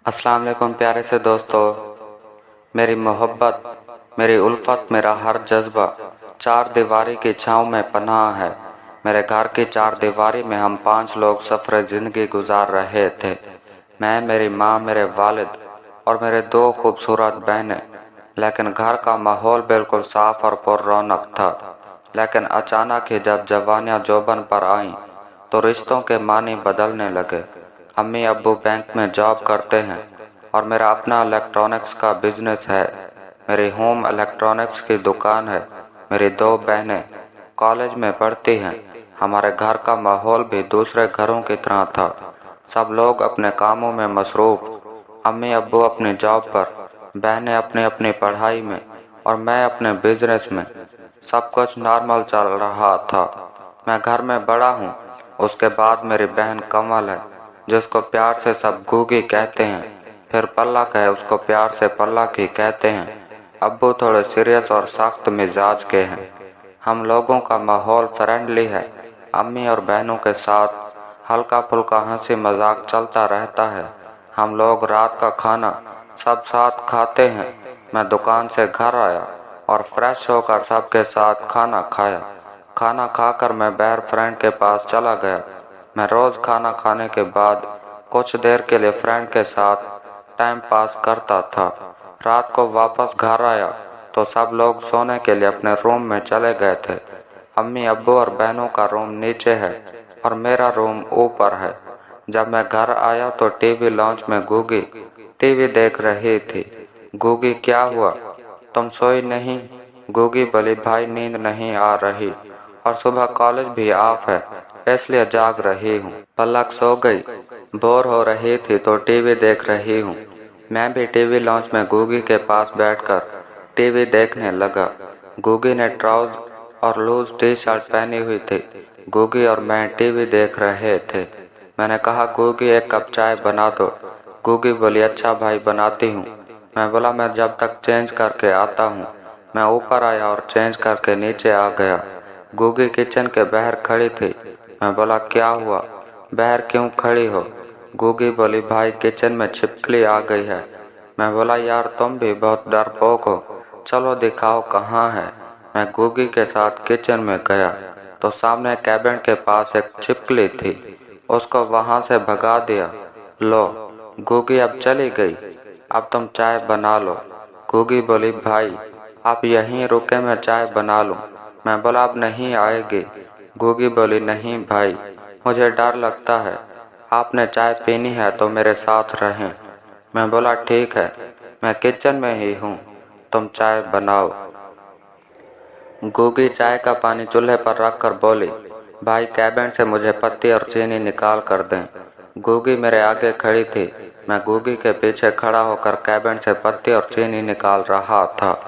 अस्सलाम वालेकुम प्यारे से दोस्तों। मेरी मोहब्बत, मेरी उल्फत, मेरा हर जज्बा चार दीवारी की छाँव में पनाह है। मेरे घर की चार दीवारी में हम 5 लोग सफ़र ज़िंदगी गुजार रहे थे। मैं, मेरी माँ, मेरे वालिद और मेरे 2 खूबसूरत बहनें। लेकिन घर का माहौल बिल्कुल साफ और पुररौनक था। लेकिन अचानक ही जब जवानियाँ जोबन पर आईं तो रिश्तों के मानी बदलने लगे। अम्मी अब्बू बैंक में जॉब करते हैं और मेरा अपना इलेक्ट्रॉनिक्स का बिजनेस है। मेरी होम इलेक्ट्रॉनिक्स की दुकान है। मेरी 2 बहनें कॉलेज में पढ़ती हैं। हमारे घर का माहौल भी दूसरे घरों की तरह था। सब लोग अपने कामों में मसरूफ़, अम्मी अब्बू अपनी जॉब पर, बहनें अपनी अपनी पढ़ाई में और मैं अपने बिजनेस में। सब कुछ नॉर्मल चल रहा था। मैं घर में बड़ा हूँ। उसके बाद मेरी बहन कमल है, जिसको प्यार से सब गूगी कहते हैं। फिर पल्लक है, उसको प्यार से पल्लक ही कहते हैं। अब्बू थोड़े सीरियस और सख्त मिजाज के हैं। हम लोगों का माहौल फ्रेंडली है। अम्मी और बहनों के साथ हल्का फुल्का हंसी मजाक चलता रहता है। हम लोग रात का खाना सब साथ खाते हैं। मैं दुकान से घर आया और फ्रेश होकर सबके साथ खाना खाया। खाना खाकर मैं बैर फ्रेंड के पास चला गया। मैं रोज़ खाना खाने के बाद कुछ देर के लिए फ्रेंड के साथ टाइम पास करता था। रात को वापस घर आया तो सब लोग सोने के लिए अपने रूम में चले गए थे। अम्मी अब्बू और बहनों का रूम नीचे है और मेरा रूम ऊपर है। जब मैं घर आया तो टीवी लॉन्च में गूगी टीवी देख रही थी। गूगी, क्या हुआ, तुम सोई नहीं? गूगी बोली, भाई नींद नहीं आ रही और सुबह कॉलेज भी ऑफ है, इसलिए जाग रही हूँ। पलक सो गई, बोर हो रही थी तो टीवी देख रही हूँ। मैं भी टीवी लॉन्च में गूगी के पास बैठकर टीवी देखने लगा। गूगी ने ट्राउजर और लूज टी शर्ट पहनी हुई थी। गूगी और मैं टीवी देख रहे थे। मैंने कहा, गूगी एक कप चाय बना दो। गूगी बोली, अच्छा भाई बनाती हूँ। मैं बोला, मैं जब तक चेंज करके आता हूँ। मैं ऊपर आया और चेंज करके नीचे आ गया। गूगी किचन के बाहर खड़ी थी। मैं बोला, क्या हुआ, बाहर क्यों खड़ी हो? गूगी बोली, भाई किचन में छिपकली आ गई है। मैं बोला, यार तुम भी बहुत डरपोक हो, चलो दिखाओ कहाँ है। मैं गूगी के साथ किचन में गया तो सामने कैबिन के पास एक छिपकली थी। उसको वहां से भगा दिया। लो, गूगी अब चली गई, अब तुम चाय बना लो। गूगी बोली, भाई आप यहीं रुके, मैं चाय बना लूं। मैं बोला, अब नहीं आएगी। गूगी बोली, नहीं भाई, मुझे डर लगता है। आपने चाय पीनी है तो मेरे साथ रहें। मैं बोला, ठीक है, मैं किचन में ही हूँ, तुम चाय बनाओ। गूगी चाय का पानी चूल्हे पर रखकर बोली, भाई कैबिन से मुझे पत्ती और चीनी निकाल कर दें। गूगी मेरे आगे खड़ी थी। मैं गूगी के पीछे खड़ा होकर कैबिन से पत्ती और चीनी निकाल रहा था।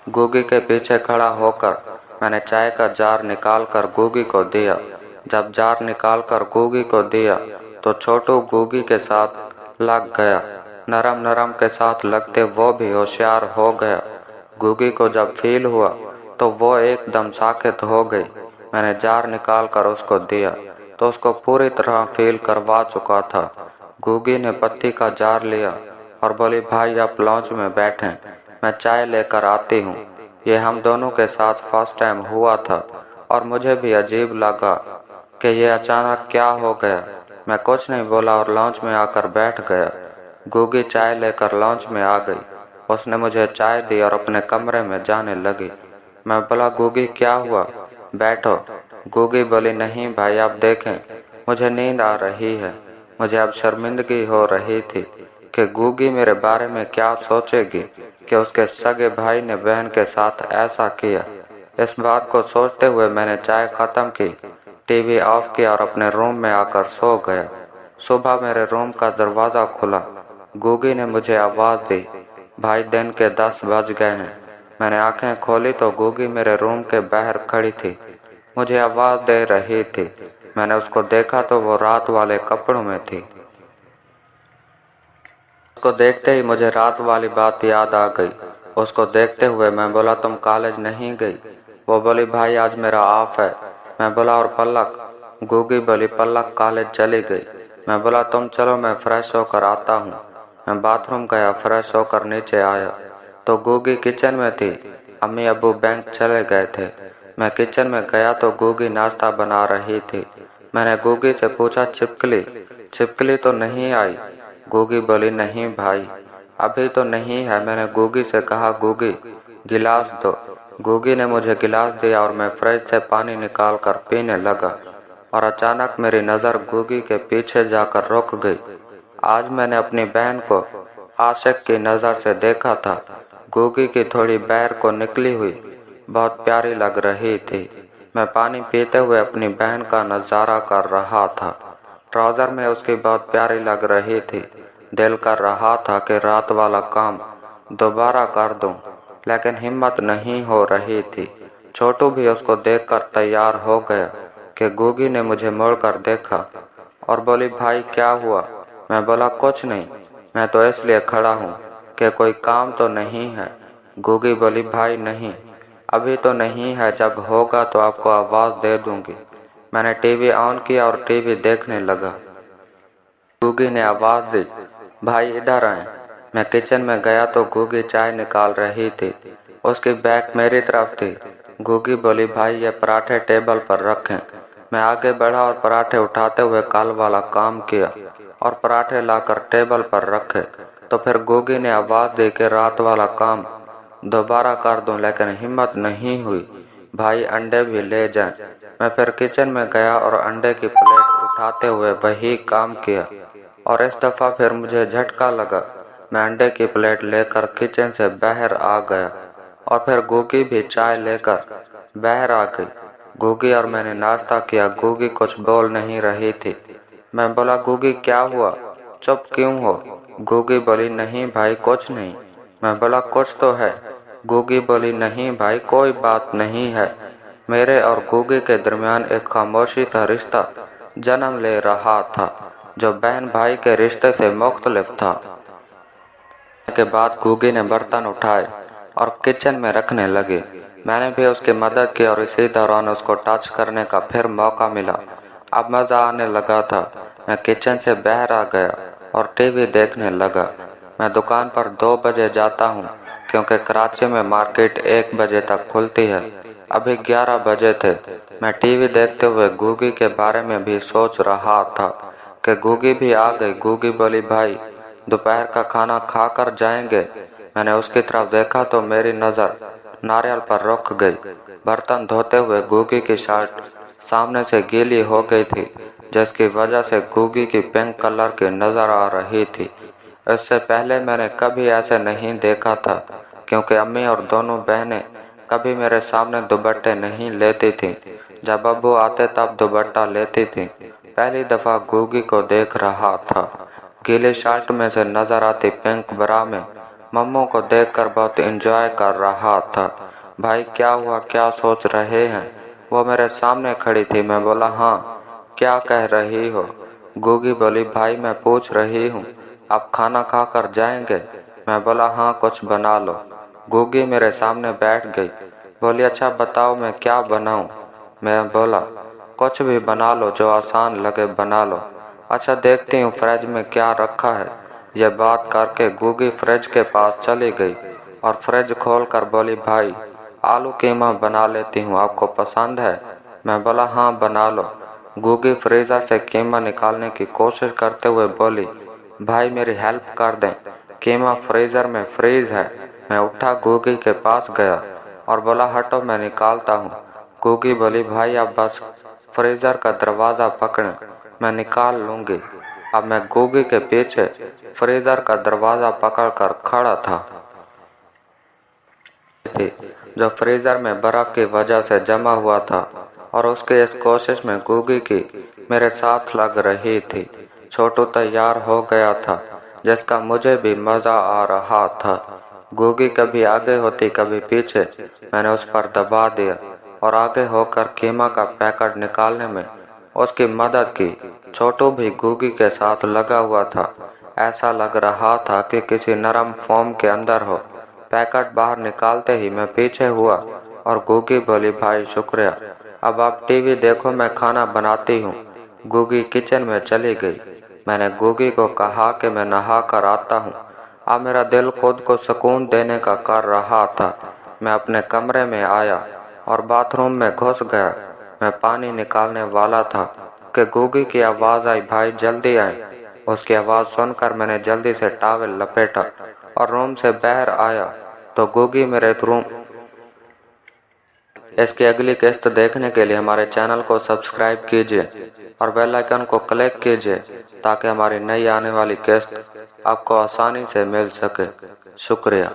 गूगी के पीछे खड़ा होकर मैंने चाय का जार निकाल कर गूगी को दिया। जब जार निकाल कर गूगी को दिया तो छोटू गूगी के साथ लग गया। नरम नरम के साथ लगते वो भी होशियार हो गया। गूगी को जब फील हुआ तो वो एकदम साकित हो गई। मैंने जार निकाल कर उसको दिया तो उसको पूरी तरह फील करवा चुका था। गूगी ने पत्ती का जार लिया और बोली, भाई आप लॉन्च में बैठें, मैं चाय लेकर आती हूँ। ये हम दोनों के साथ फर्स्ट टाइम हुआ था और मुझे भी अजीब लगा कि ये अचानक क्या हो गया। मैं कुछ नहीं बोला और लॉन्च में आकर बैठ गया। गूगी चाय लेकर लॉन्च में आ गई। उसने मुझे चाय दी और अपने कमरे में जाने लगी। मैं बोला, गूगी क्या हुआ, बैठो। गूगी बोली, नहीं भाई आप देखें, मुझे नींद आ रही है। मुझे अब शर्मिंदगी हो रही थी कि गूगी मेरे बारे में क्या सोचेगी कि उसके सगे भाई ने बहन के साथ ऐसा किया। इस बात को सोचते हुए मैंने चाय खत्म की, टीवी ऑफ किया और अपने रूम में आकर सो गया। सुबह मेरे रूम का दरवाज़ा खुला। गूगी ने मुझे आवाज़ दी, भाई दिन के 10 बज गए हैं। मैंने आंखें खोली तो गूगी मेरे रूम के बाहर खड़ी थी, मुझे आवाज़ दे रही थी। मैंने उसको देखा तो वो रात वाले कपड़ों में थी। उसको देखते ही मुझे रात वाली बात याद आ गई। उसको देखते हुए मैं बोला, तुम कॉलेज नहीं गई? वो बोली, भाई आज मेरा ऑफ है। मैं बोला, और पलक? गूगी बोली, पलक कॉलेज चली गई। मैं बोला, तुम चलो मैं फ्रेश होकर आता हूँ। मैं बाथरूम गया, फ्रेश होकर नीचे आया तो गुगी किचन में थी। अम्मी अब्बू बैंक चले गए थे। मैं किचन में गया तो गुगी नाश्ता बना रही थी। मैंने गुगी से पूछा, छिपकली छिपकली तो नहीं आई? गुगी बोली, नहीं भाई, अभी तो नहीं है। मैंने गुगी से कहा, गुगी गिलास दो। गुगी ने मुझे गिलास दिया और मैं फ्रिज से पानी निकाल कर पीने लगा और अचानक मेरी नज़र गुगी के पीछे जाकर रुक गई। आज मैंने अपनी बहन को आशिक की नज़र से देखा था। गुगी की थोड़ी बैर को निकली हुई बहुत प्यारी लग रही थी। मैं पानी पीते हुए अपनी बहन का नज़ारा कर रहा था। ट्राउज़र में उसकी बहुत प्यारी लग रही थी। दिल कर रहा था कि रात वाला काम दोबारा कर दूं, लेकिन हिम्मत नहीं हो रही थी। छोटू भी उसको देखकर तैयार हो गया कि गुगी ने मुझे मुड़कर देखा और बोली, भाई क्या हुआ? मैं बोला, कुछ नहीं, मैं तो इसलिए खड़ा हूँ कि कोई काम तो नहीं है। गुगी बोली, भाई नहीं, अभी तो नहीं है, जब होगा तो आपको आवाज़ दे दूंगी। मैंने टीवी ऑन किया और टीवी देखने लगा। गुगी ने आवाज़ दी, भाई इधर आए। मैं किचन में गया तो गुगी चाय निकाल रही थी। उसकी बैग मेरी तरफ थी। गुगी बोली, भाई ये पराठे टेबल पर रखें। मैं आगे बढ़ा और पराठे उठाते हुए कल वाला काम किया और पराठे लाकर टेबल पर रखे। तो फिर गुगी ने आवाज़ दी कि रात वाला काम दोबारा कर दूं, लेकिन हिम्मत नहीं हुई। भाई अंडे भी ले जाएं। मैं फिर किचन में गया और अंडे की प्लेट उठाते हुए वही काम किया और इस दफ़ा फिर मुझे झटका लगा। मैं अंडे की प्लेट लेकर किचन से बाहर आ गया और फिर गुगी भी चाय लेकर बाहर आ गई। गुगी और मैंने नाश्ता किया। गुगी कुछ बोल नहीं रही थी। मैं बोला, गुगी क्या हुआ, चुप क्यों हो? गुगी बोली, नहीं भाई कुछ नहीं। मैं बोला, कुछ तो है। गुगी बोली, नहीं भाई कोई बात नहीं है। मेरे और गुगी के दरमियान एक खामोशी सा रिश्ता जन्म ले रहा था जो बहन भाई के रिश्ते से मुख्तलिफ था। के बाद गुगी ने बर्तन उठाए और किचन में रखने लगी। मैंने भी उसकी मदद की और इसी दौरान उसको टच करने का फिर मौका मिला। अब मज़ा आने लगा था। मैं किचन से बाहर आ गया और टीवी देखने लगा। मैं दुकान पर 2 बजे जाता हूँ क्योंकि कराची में मार्केट 1 बजे तक खुलती है। अभी 11 बजे थे। मैं टीवी देखते हुए गुगी के बारे में भी सोच रहा था कि गुगी भी आ गई। गुगी बोली, भाई दोपहर का खाना खा कर जाएंगे? मैंने उसकी तरफ देखा तो मेरी नज़र नारियल पर रुक गई। बर्तन धोते हुए गुगी की शर्ट सामने से गीली हो गई थी, जिसकी वजह से गुगी की पिंक कलर की नज़र आ रही थी। इससे पहले मैंने कभी ऐसे नहीं देखा था क्योंकि अम्मी और दोनों बहनें कभी मेरे सामने दुपट्टे नहीं लेती थीं। जब अब्बू आते तब दुपट्टा लेती थीं। पहली दफ़ा गुगी को देख रहा था। गीली शर्ट में से नज़र आती पिंक ब्रा में मम्मू को देखकर बहुत एंजॉय कर रहा था। भाई क्या हुआ, क्या सोच रहे हैं? वो मेरे सामने खड़ी थी। मैं बोला, हाँ क्या कह रही हो? गुगी बोली, भाई मैं पूछ रही हूँ आप खाना खा कर जाएंगे? मैं बोला, हाँ कुछ बना लो। गुगी मेरे सामने बैठ गई। बोली, अच्छा बताओ मैं क्या बनाऊँ? मैं बोला, कुछ भी बना लो जो आसान लगे बना लो। अच्छा देखती हूँ फ्रिज में क्या रखा है। यह बात करके गुगी फ्रिज के पास चली गई और फ्रिज खोलकर बोली, भाई आलू कीमा बना लेती हूँ, आपको पसंद है? मैं बोला, हाँ बना लो। गुगी फ्रीज़र से कीमा निकालने की कोशिश करते हुए बोली, भाई मेरी हेल्प कर दें, कीमा फ्रीज़र में फ्रीज है। मैं उठा गुगी के पास गया और बोला, हटो मैं निकालता हूँ। गुगी बोली, भाई आप बस फ्रीज़र का दरवाज़ा पकड़ें, मैं निकाल लूँगी। अब मैं गुगी के पीछे फ्रीज़र का दरवाज़ा पकड़कर खड़ा था जो फ्रीज़र में बर्फ़ की वजह से जमा हुआ था और उसकी इस कोशिश में गुगी की मेरे साथ लग रही थी। छोटू तैयार हो गया था जिसका मुझे भी मज़ा आ रहा था। गुगी कभी आगे होती कभी पीछे। मैंने उस पर दबा दिया और आगे होकर कीमा का पैकेट निकालने में उसकी मदद की। छोटू भी गुगी के साथ लगा हुआ था। ऐसा लग रहा था कि किसी नरम फोम के अंदर हो। पैकेट बाहर निकालते ही मैं पीछे हुआ और गुगी बोली, भाई शुक्रिया, अब आप टीवी देखो, मैं खाना बनाती हूँ। गुगी किचन में चली गई। मैंने गुगी को कहा कि मैं नहा कर आता हूँ। अब मेरा दिल खुद को सुकून देने का कर रहा था। मैं अपने कमरे में आया और बाथरूम में घुस गया। मैं पानी निकालने वाला था कि गुगी की आवाज़ आई, भाई जल्दी आए। उसकी आवाज़ सुनकर मैंने जल्दी से टॉवेल लपेटा और रूम से बाहर आया तो गुगी मेरे रूम। इसकी अगली किस्त देखने के लिए हमारे चैनल को सब्सक्राइब कीजिए और बेल आइकन को क्लिक कीजिए ताकि हमारी नई आने वाली किस्त आपको आसानी से मिल सके। शुक्रिया।